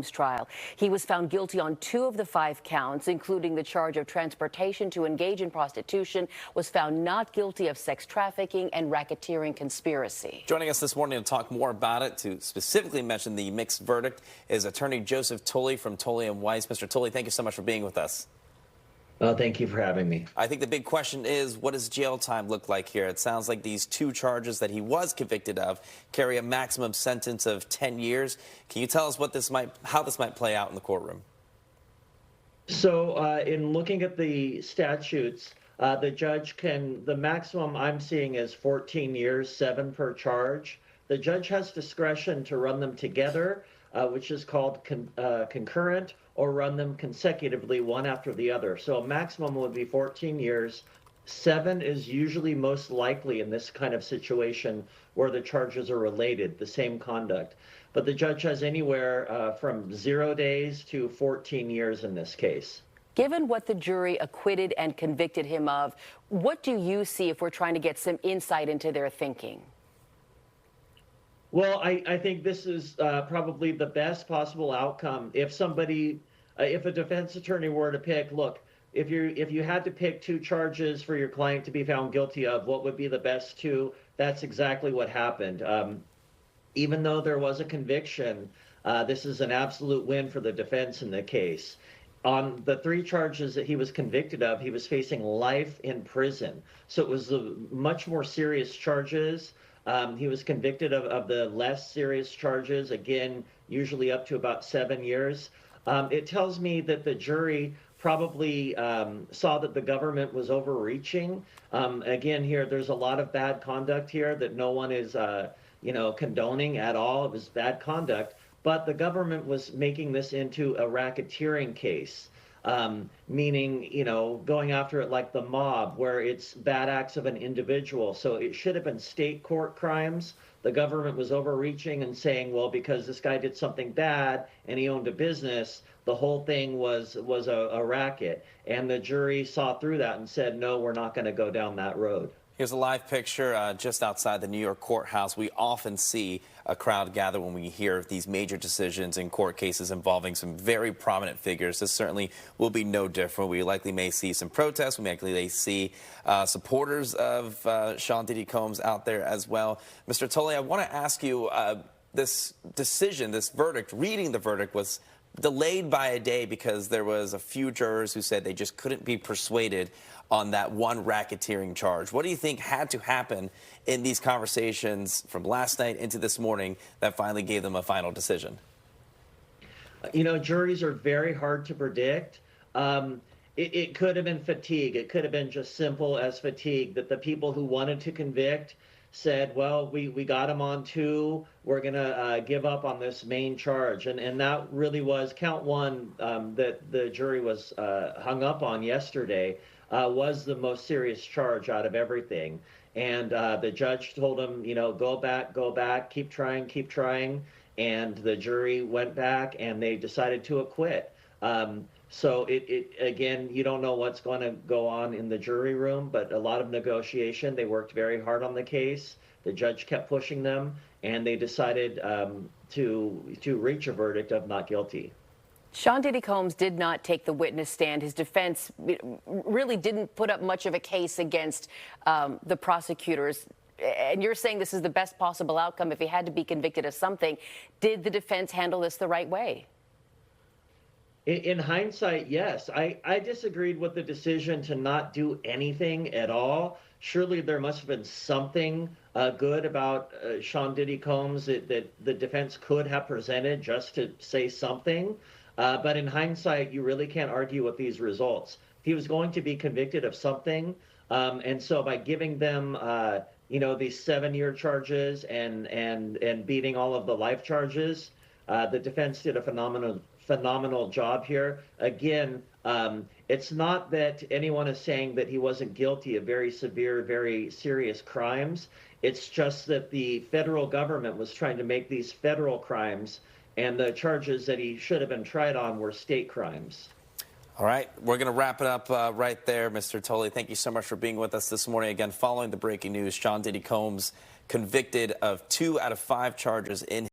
trial. He was found guilty on 2 of the 5 counts, including the charge of transportation to engage in prostitution, was found not guilty of sex trafficking and racketeering conspiracy. Joining us this morning to talk more about it, to specifically mention the mixed verdict, is attorney Joseph Tolley from Tolley & Weiss. Mr. Tolley, thank you so much for being with us. Thank you for having me. I think the big question is, what does jail time look like here? It sounds like these 2 charges that he was convicted of carry a maximum sentence of 10 years. Can you tell us how this might play out in the courtroom? So in looking at the statutes, the maximum I'm seeing is 14 years, 7 per charge. The judge has discretion to run them together, which is called concurrent, or run them consecutively, one after the other. So a maximum would be 14 years. 7 is usually most likely in this kind of situation where the charges are related, the same conduct. But the judge has anywhere from 0 days to 14 years in this case. Given what the jury acquitted and convicted him of, what do you see if we're trying to get some insight into their thinking? Well, I think this is probably the best possible outcome. If a defense attorney were to pick, look, if you had to pick 2 charges for your client to be found guilty of, what would be the best 2? That's exactly what happened. Even though there was a conviction, this is an absolute win for the defense in the case. On the 3 charges that he was convicted of, he was facing life in prison. So it was much more serious charges. He was convicted of the less serious charges, again, usually up to about 7 years. It tells me that the jury probably saw that the government was overreaching. Again, here, there's a lot of bad conduct here that no one is, condoning at all. It was bad conduct. But the government was making this into a racketeering case. Meaning, going after it like the mob, where it's bad acts of an individual. So it should have been state court crimes. The government was overreaching and saying, well, because this guy did something bad and he owned a business, the whole thing was a racket. And the jury saw through that and said, no, we're not going to go down that road. Here's a live picture just outside the New York courthouse. We often see a crowd gather when we hear these major decisions in court cases involving some very prominent figures. This certainly will be no different. We likely may see some protests. We likely may see supporters of Sean Diddy Combs out there as well. Mr. Tolley, I want to ask you, this decision, this verdict, reading the verdict was delayed by a day because there was a few jurors who said they just couldn't be persuaded on that one racketeering charge. What do you think had to happen in these conversations from last night into this morning that finally gave them a final decision? Juries are very hard to predict. It could have been fatigue. It could have been just simple as fatigue, that the people who wanted to convict said, well, we got him on 2. We're going to give up on this main charge. And that really was count 1 that the jury was hung up on yesterday. Was the most serious charge out of everything. And the judge told him, go back, keep trying. And the jury went back and they decided to acquit. So again, you don't know what's going to go on in the jury room, but a lot of negotiation. They worked very hard on the case. The judge kept pushing them, and they decided to reach a verdict of not guilty. Sean Diddy Combs did not take the witness stand. His defense really didn't put up much of a case against the prosecutors. And you're saying this is the best possible outcome if he had to be convicted of something. Did the defense handle this the right way? In hindsight, yes. I disagreed with the decision to not do anything at all. Surely there must have been something good about Sean Diddy Combs that the defense could have presented just to say something. But in hindsight, you really can't argue with these results. He was going to be convicted of something. And so by giving them, these 7-year charges and beating all of the life charges, the defense did a phenomenal job here. Again, it's not that anyone is saying that he wasn't guilty of very severe, very serious crimes. It's just that the federal government was trying to make these federal crimes, and the charges that he should have been tried on were state crimes. All right, we're going to wrap it up right there, Mr. Tolley. Thank you so much for being with us this morning. Again, following the breaking news, Sean Diddy Combs convicted of 2 out of 5 charges in